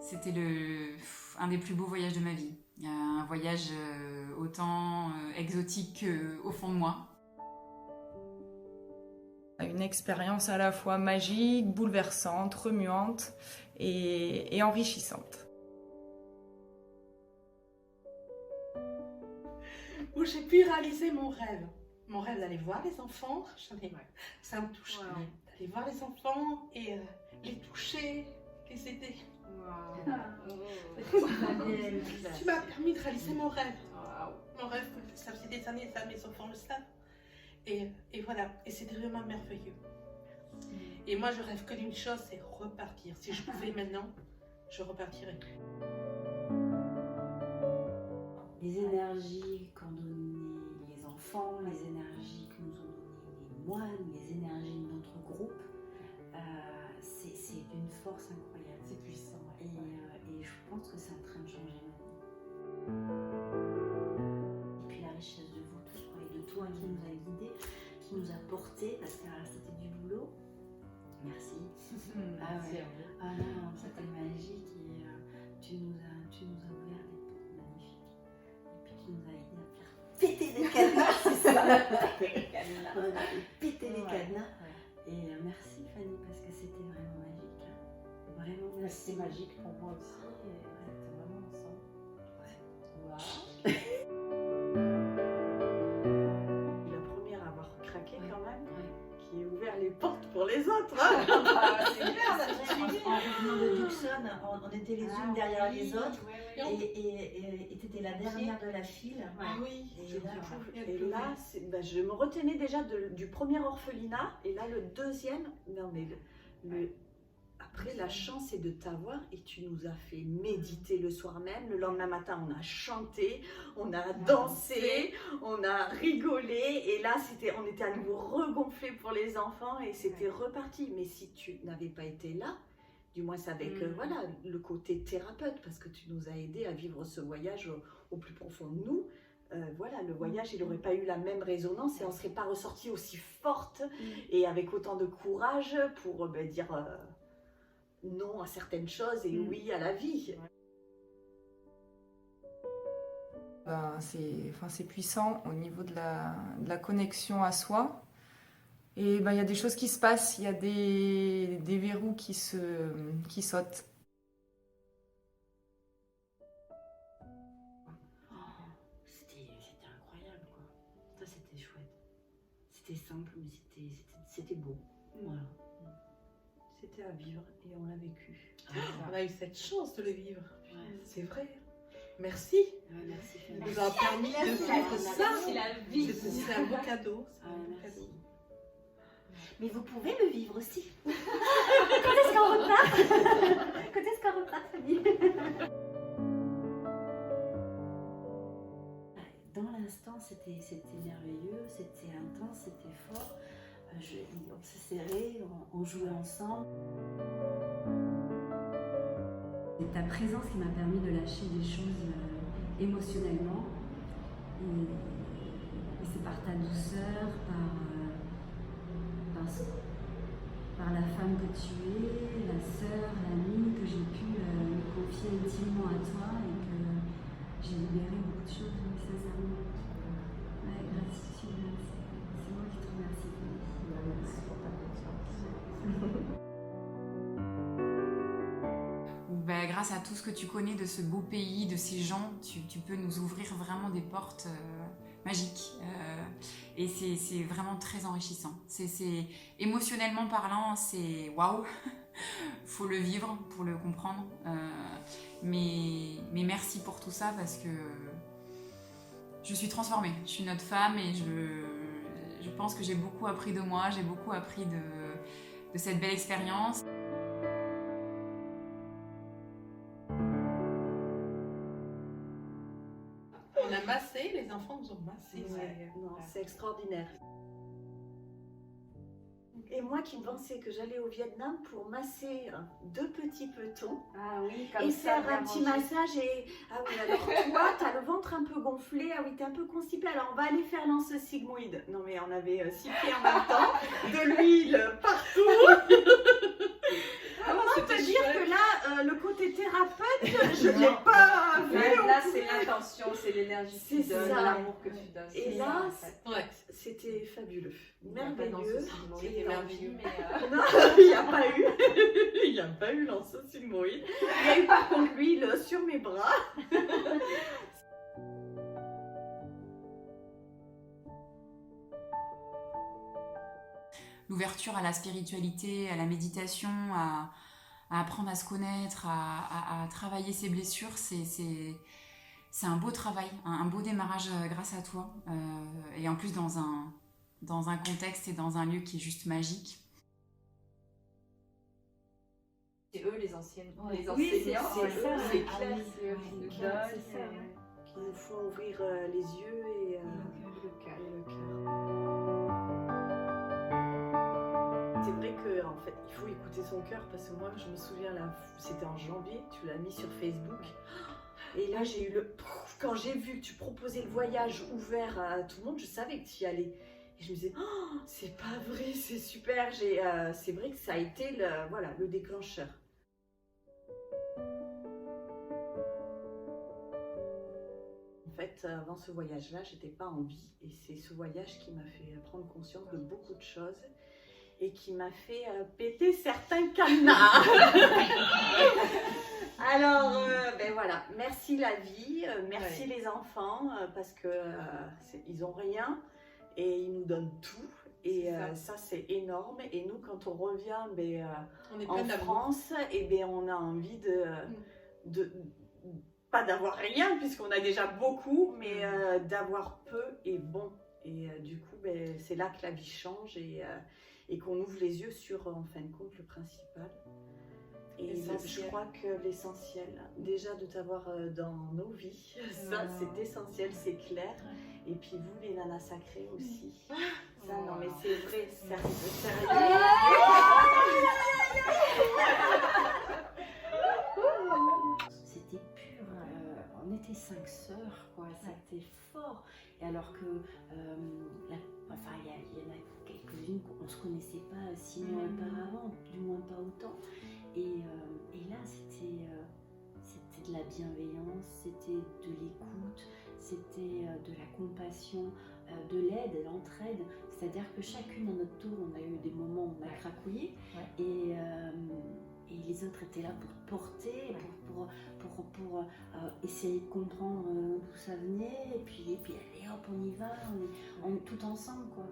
C'était un des plus beaux voyages de ma vie. Un voyage autant exotique qu'au fond de moi. Une expérience à la fois magique, bouleversante, remuante et enrichissante. Où j'ai pu réaliser mon rêve. Mon rêve d'aller voir les enfants, ça me touche. Wow. D'aller voir les enfants et les toucher, les aider. Tu m'as permis de réaliser mon rêve. Mon rêve, ça faisait des années, ça, mes enfants le savent. Et voilà, et c'était vraiment merveilleux. Et moi, je rêve que d'une chose, c'est repartir. Si je pouvais maintenant, je repartirais. Les énergies qu'ont donné les enfants, les énergies que nous ont donné les moines, les énergies de notre groupe, c'est d'une force incroyable. C'est puissant. Et je pense que c'est en train de changer ma vie. Et puis la richesse de vous tous, et de toi qui nous a guidés, qui nous a portés, parce que c'était du boulot. Merci. Merci à vous. Ah non, c'était magique et tu nous as ouvert des portes magnifiques. Et puis tu nous as aidé à faire péter des cadenas, c'est ça. On a fait péter les cadenas. Et merci Fanny, parce que c'était vraiment magique. Vraiment merci. C'est magique pour moi aussi. Et on était vraiment ensemble. Ouais. La première à avoir craqué quand même, Ouais. qui a ouvert les portes pour les autres. C'est clair, en revenant de Tucson, on était les unes derrière les autres et tu étais la dernière de la file. Ah oui, Et là, je me retenais déjà du premier orphelinat, et là le deuxième, non mais après la chance est de t'avoir, et tu nous as fait méditer le soir même, le lendemain matin on a chanté, on a dansé, on a rigolé, et là on était à nouveau regonflé pour les enfants et c'était reparti. Mais si tu n'avais pas été là, du moins avec voilà, le côté thérapeute, parce que tu nous as aidés à vivre ce voyage au plus profond de nous, voilà, le voyage il n'aurait pas eu la même résonance et on ne serait pas ressorti aussi forte et avec autant de courage pour dire non à certaines choses et oui à la vie. C'est puissant au niveau de la connexion à soi. Et il y a des choses qui se passent, il y a des verrous qui sautent. C'était incroyable, quoi. Ça, c'était chouette. C'était simple, mais c'était beau. Voilà. C'était à vivre et on l'a vécu. On a eu cette chance de le vivre. Ouais. C'est vrai. Merci. Ouais, merci. Ça nous a permis de vivre ça. C'est la vie. C'est un beau cadeau. C'est un beau Merci. cadeau. Mais vous pouvez le vivre aussi. Quand est-ce qu'on repart? Quand est-ce qu'on repart, Fanny? Dans l'instant, c'était merveilleux, c'était intense, c'était fort. On s'est serrés, on jouait ensemble. C'est ta présence qui m'a permis de lâcher des choses émotionnellement. Et c'est par ta douceur, par la femme que tu es, la sœur, l'amie, que j'ai pu me confier intimement à toi et que j'ai libéré beaucoup de choses, mais sincèrement. Ouais, gratitude, c'est moi qui te remercie. Merci pour ta confiance. Grâce à tout ce que tu connais de ce beau pays, de ces gens, tu peux nous ouvrir vraiment des portes magiques. Et c'est vraiment très enrichissant. C'est émotionnellement parlant, c'est waouh. Faut le vivre pour le comprendre. Mais merci pour tout ça parce que je suis transformée. Je suis une autre femme et je pense que j'ai beaucoup appris de moi, j'ai beaucoup appris de cette belle expérience. On a massé, les enfants nous ont massé. C'est extraordinaire. Et moi qui pensais que j'allais au Vietnam pour masser 2 petits petons et faire un petit massage et ah oui, alors toi t'as le ventre un peu gonflé, ah oui t'es un peu constipé, alors on va aller faire l'anse sigmoïde. Non mais on avait 6 pieds en même temps, de l'huile partout. Comment te dire que là le côté thérapeute, je ne l'ai pas vu. Là, c'est l'intention, c'est l'énergie que tu C'est donnes, ça. l'amour que tu donnes. Et c'est là, ça, en fait. Ouais. c'était fabuleux. Il n'y a pas dans Merveilleux. ce C'était merveilleux, mais... Non, il n'y a pas eu. Il n'y a pas eu l'ansocymoïde. Il y a eu par contre l'huile sur mes bras. L'ouverture à la spiritualité, à la méditation, à apprendre à se connaître, à travailler ses blessures, c'est un beau travail, un beau démarrage grâce à toi. Et en plus dans un contexte et dans un lieu qui est juste magique. C'est eux les anciennes, les Oui, c'est enseignants. ça, c'est Ah clair. oui, c'est eux qui nous C'est donnent. ça, qui nous font ouvrir les yeux et le cœur. C'est vrai que en fait, il faut écouter son cœur parce que moi, je me souviens là, c'était en janvier, tu l'as mis sur Facebook. Et là, j'ai eu quand j'ai vu que tu proposais le voyage ouvert à tout le monde, je savais que tu y allais. Et je me disais, oh, c'est pas vrai, c'est super. C'est vrai que ça a été le déclencheur. En fait, avant ce voyage-là, j'étais pas en vie. Et c'est ce voyage qui m'a fait prendre conscience de beaucoup de choses et qui m'a fait péter certains cadenas. Alors, ben voilà, merci la vie, merci les enfants, parce que ils ont rien et ils nous donnent tout. Et ça, c'est énorme. Et nous, quand on revient On est en plein d'amour. France, on a envie de pas d'avoir rien, puisqu'on a déjà beaucoup, mais d'avoir peu et bon. Et du coup, c'est là que la vie change et qu'on ouvre les yeux sur, en fin de compte, le principal. Et je crois que l'essentiel, déjà de t'avoir dans nos vies, ça c'est essentiel, c'est clair. Et puis vous, les nanas sacrées aussi. Ça, non mais c'est vrai, sérieux. C'était pur, on était 5 sœurs, quoi. C'était fort. Et alors que, il y en a quelques-unes qu'on ne se connaissait pas 6 mois auparavant, du moins pas autant. Et là, c'était de la bienveillance, c'était de l'écoute, c'était de la compassion, de l'aide, de l'entraide. C'est-à-dire que chacune à notre tour, on a eu des moments où on a cracouillé. Et les autres étaient là pour te porter, pour essayer de comprendre d'où ça venait. Et puis allez hop, on y va, on est tout ensemble, quoi.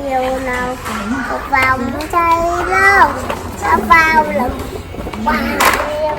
Yêu nào một vòng tay lâu đã vào lòng bạn yêu.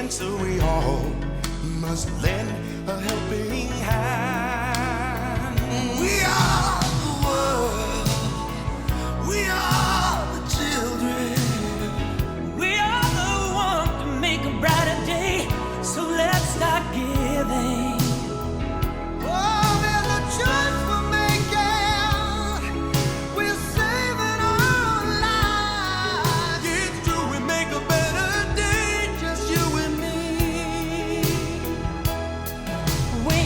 So we all must lend a helping hand. We are the world. We are the children. We are the one to make a brighter day. So let's start giving. Oh, there's a choice we're making. We're saving our lives. It's true, we make a better day. Just you and me. We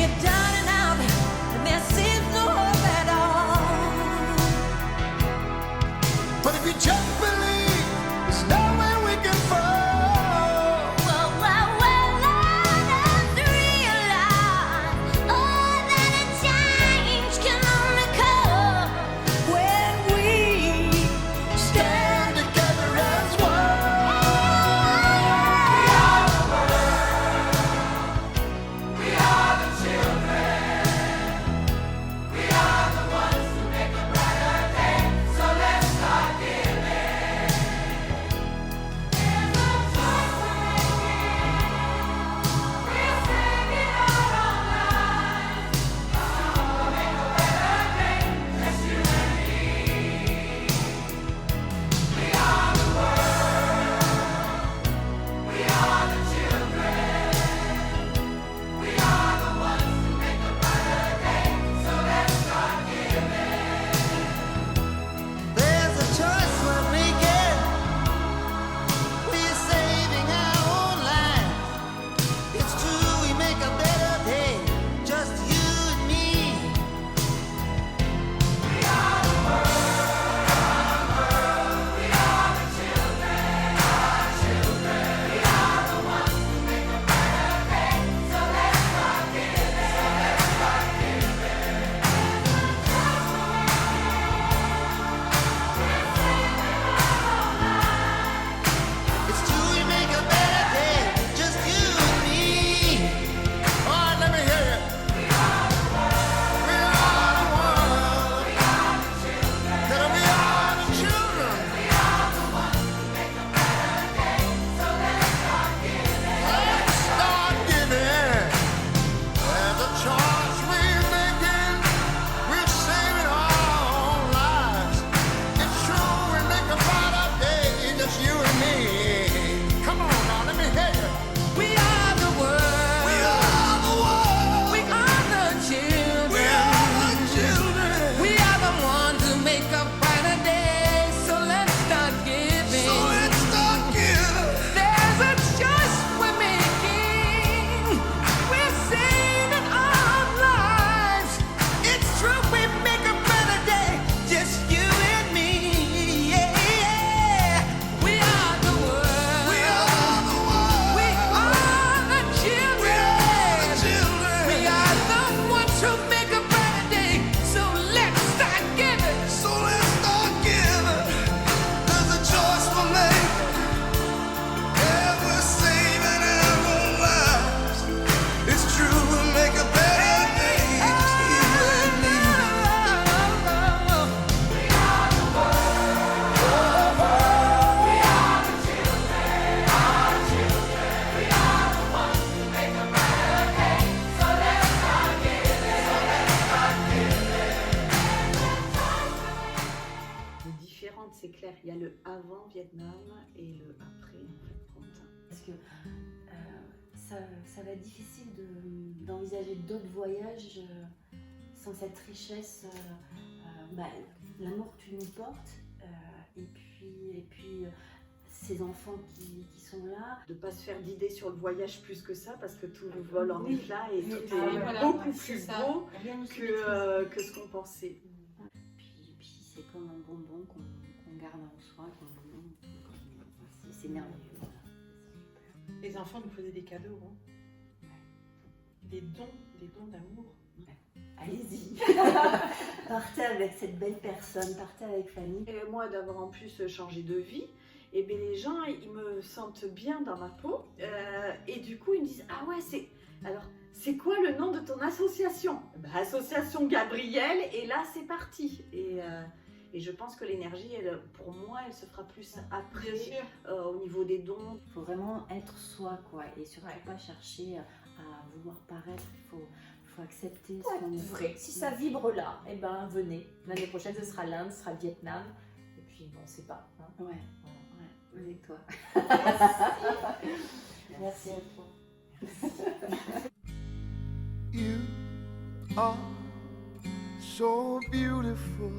Il y a le avant Vietnam et le après en fait Frontin. Parce que ça va être difficile d'envisager d'autres voyages sans cette richesse, l'amour que tu nous portes, et puis ces enfants qui sont là. De ne pas se faire d'idées sur le voyage plus que ça, parce que tout vole en éclats et tout est voilà, beaucoup c'est plus ça. beau Rien ne se que ce qu'on pensait. Puis c'est comme un bonbon qu'on garde en soi, c'est merveilleux. Voilà. Les enfants nous faisaient des cadeaux, hein. Des dons d'amour. Allez-y. Partez avec cette belle personne, partez avec Fanny. Et moi, d'avoir en plus changé de vie, et bien les gens, ils me sentent bien dans ma peau. Et du coup, ils me disent, ah ouais, c'est quoi le nom de ton association? Association Gabrielle, et là, c'est parti. Et je pense que l'énergie, pour moi, elle se fera plus après, au niveau des dons. Il faut vraiment être soi, quoi, et surtout pas chercher à vouloir paraître. Il faut accepter ce qu'on est. Vrai. Si ça vibre là, eh ben venez. L'année prochaine, ce sera l'Inde, ce sera le Vietnam. Et puis, bon, on sait pas. Hein. Ouais, avec toi. Merci à toi. You are so beautiful.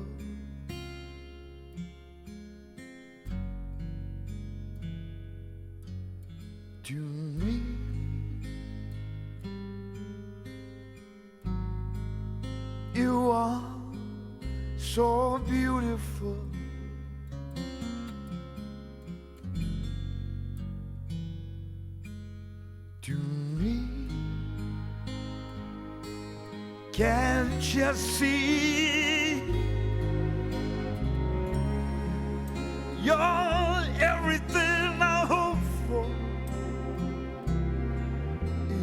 To me, you are so beautiful. To me, can't you see? You're everything I hope for.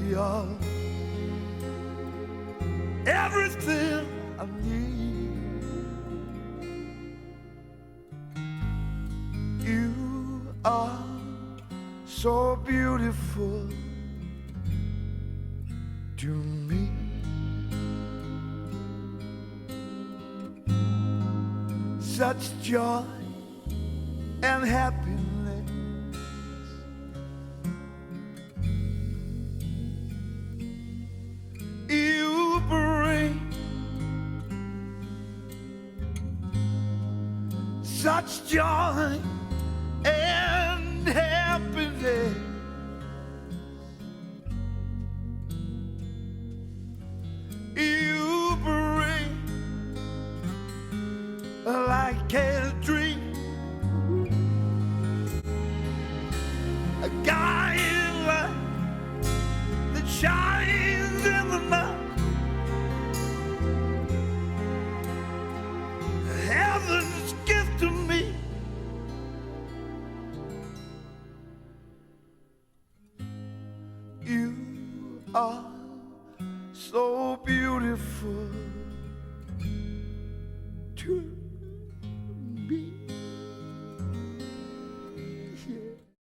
You're everything I need. You are so beautiful to me. Such joy and happiness. You bring such joy and happiness. You bring like a dream, a guiding light that shines in the night. Heaven's gift to me. You are so beautiful to